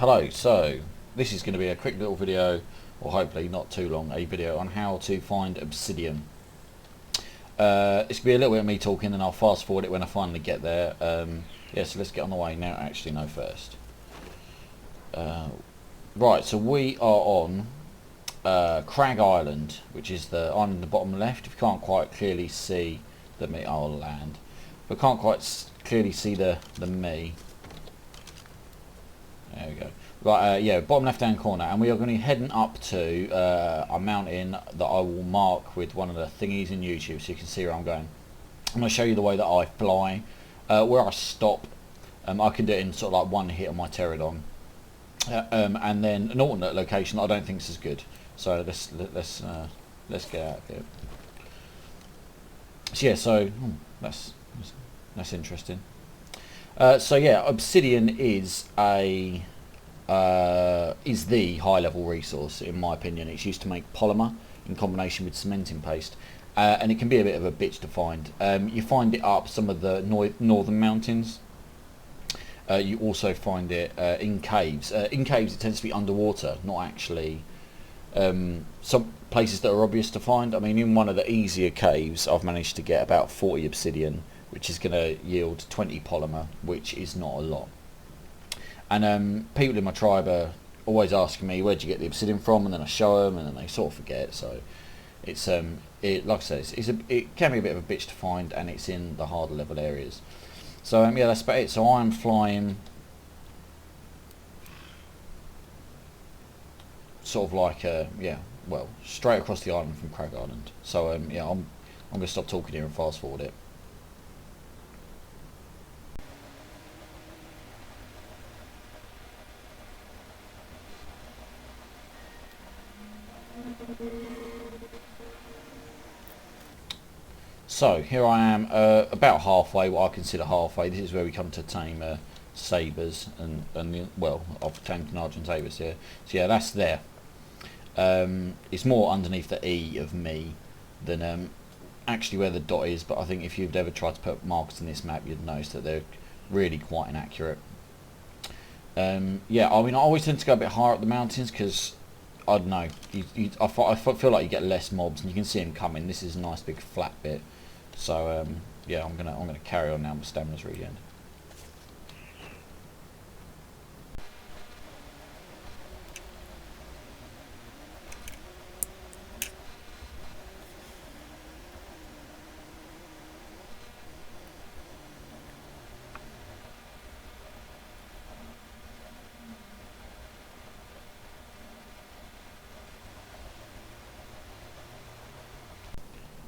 Hello, so this is going to be a quick little video, or hopefully not too long, a video on how to find obsidian. It's going to be a little bit of me talking and I'll fast forward it when I finally get there. Yeah, so let's get on the way now. Actually, no, first. Right, so we are on Crag Island, which is the island in the bottom left. If you can't quite clearly see the me, I'll land. But can't quite clearly see the me. There we go. Right, yeah, bottom left-hand corner, and we are going to be heading up to a mountain that I will mark with one of the thingies in YouTube, so you can see where I'm going. I'm going to show you the way that I fly, where I stop. I can do it in sort of like one hit on my pterodon, and then an alternate location that I don't think is as good. So let's get out of here. So yeah, so that's interesting. So yeah, obsidian is the high level resource in my opinion. It's used to make polymer in combination with cementing paste, and it can be a bit of a bitch to find. You find it up some of the northern mountains. You also find it in caves. In caves it tends to be underwater, not actually some places that are obvious to find. I mean, in one of the easier caves I've managed to get about 40 obsidian, which is going to yield 20 polymer, which is not a lot. And people in my tribe are always asking me, where'd you get the obsidian from? And then I show them, and then they sort of forget. So it's like I said, it can be a bit of a bitch to find, and it's in the harder level areas. So yeah, that's about it. So I'm flying sort of like yeah, well, straight across the island from Crag Island. So yeah, I'm going to stop talking here and fast forward it. So here I am, about halfway, what I consider halfway. This is where we come to tame sabres and well, I've tamed Canadian sabres here. So yeah, that's there. It's more underneath the E of me than actually where the dot is, but I think if you've ever tried to put markers in this map, you'd notice that they're really quite inaccurate. Yeah, I mean, I always tend to go a bit higher up the mountains because I don't know. I feel like you get less mobs, and you can see them coming. This is a nice big flat bit. So yeah, I'm gonna carry on now. My stamina's really end.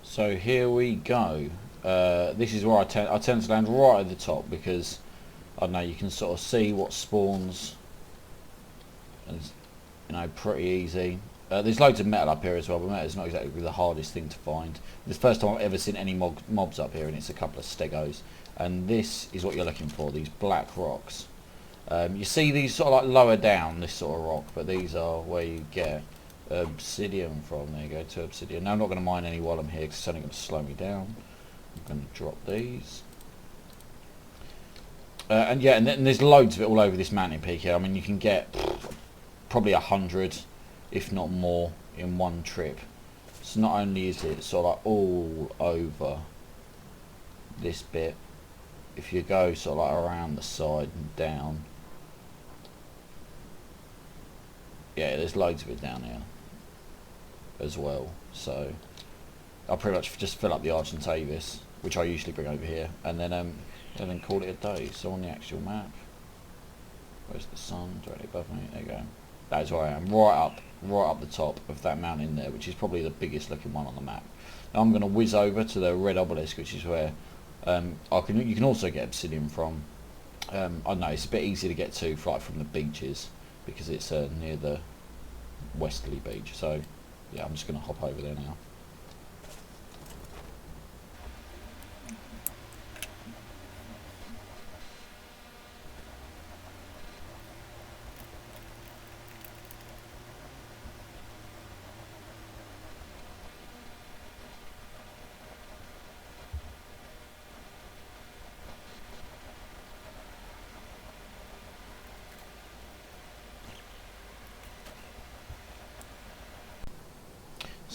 So here we go. This is where I tend to land right at the top because I don't know, you can sort of see what spawns. And it's, you know, pretty easy. There's loads of metal up here as well, but metal is not exactly the hardest thing to find. This is the first time I've ever seen any mobs up here, and it's a couple of stegos. And this is what you're looking for, these black rocks. You see these sort of like lower down, this sort of rock, but these are where you get obsidian from. There you go, to obsidian. Now I'm not going to mine any while I'm here because it's only going to slow me down. I'm going to drop these. And yeah, and there's loads of it all over this mountain peak here. I mean, you can get probably 100, if not more, in one trip. So not only is it sort of like all over this bit, if you go sort of like around the side and down, yeah, there's loads of it down here as well. So I'll pretty much just fill up the Argentavis, which I usually bring over here, and then call it a day. So on the actual map, where's the sun? Directly above me. There you go. That is where I am, right up the top of that mountain there, which is probably the biggest looking one on the map. Now I'm going to whiz over to the red obelisk, which is where you can also get obsidian from. I don't know, it's a bit easier to get to from the beaches because it's near the westerly beach. So yeah, I'm just going to hop over there now.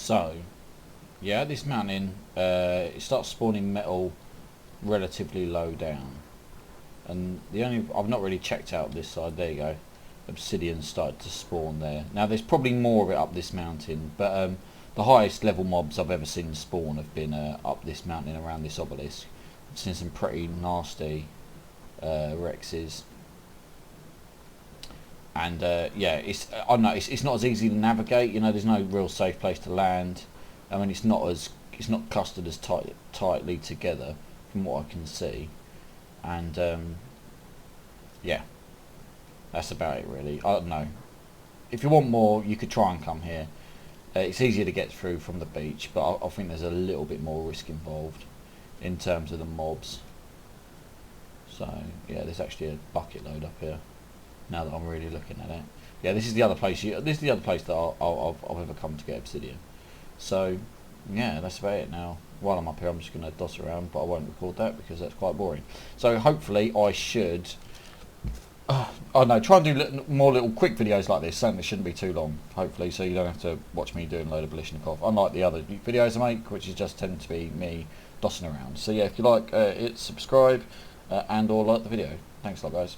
So yeah, this mountain, it starts spawning metal relatively low down, and I've not really checked out this side. There you go, obsidian started to spawn there. Now there's probably more of it up this mountain, but the highest level mobs I've ever seen spawn have been up this mountain around this obelisk. I've seen some pretty nasty Rexes, and yeah, I don't know, it's not as easy to navigate. You know, there's no real safe place to land. I mean, it's not clustered as tightly together from what I can see, and yeah, that's about it really. I don't know. If you want more, you could try and come here. It's easier to get through from the beach, but I think there's a little bit more risk involved in terms of the mobs. So yeah, there's actually a bucket load up here. Now that I'm really looking at it, yeah, this is the other place. This is the other place that I've ever come to get obsidian. So yeah, that's about it now. While I'm up here, I'm just going to dot around, but I won't record that because that's quite boring. So hopefully I should. Oh no, try and do more little quick videos like this, something that shouldn't be too long, hopefully, so you don't have to watch me doing a load of Balishnikov, unlike the other videos I make, which is just tend to be me dossing around. So yeah, if you like it, subscribe, and or like the video. Thanks a lot, guys.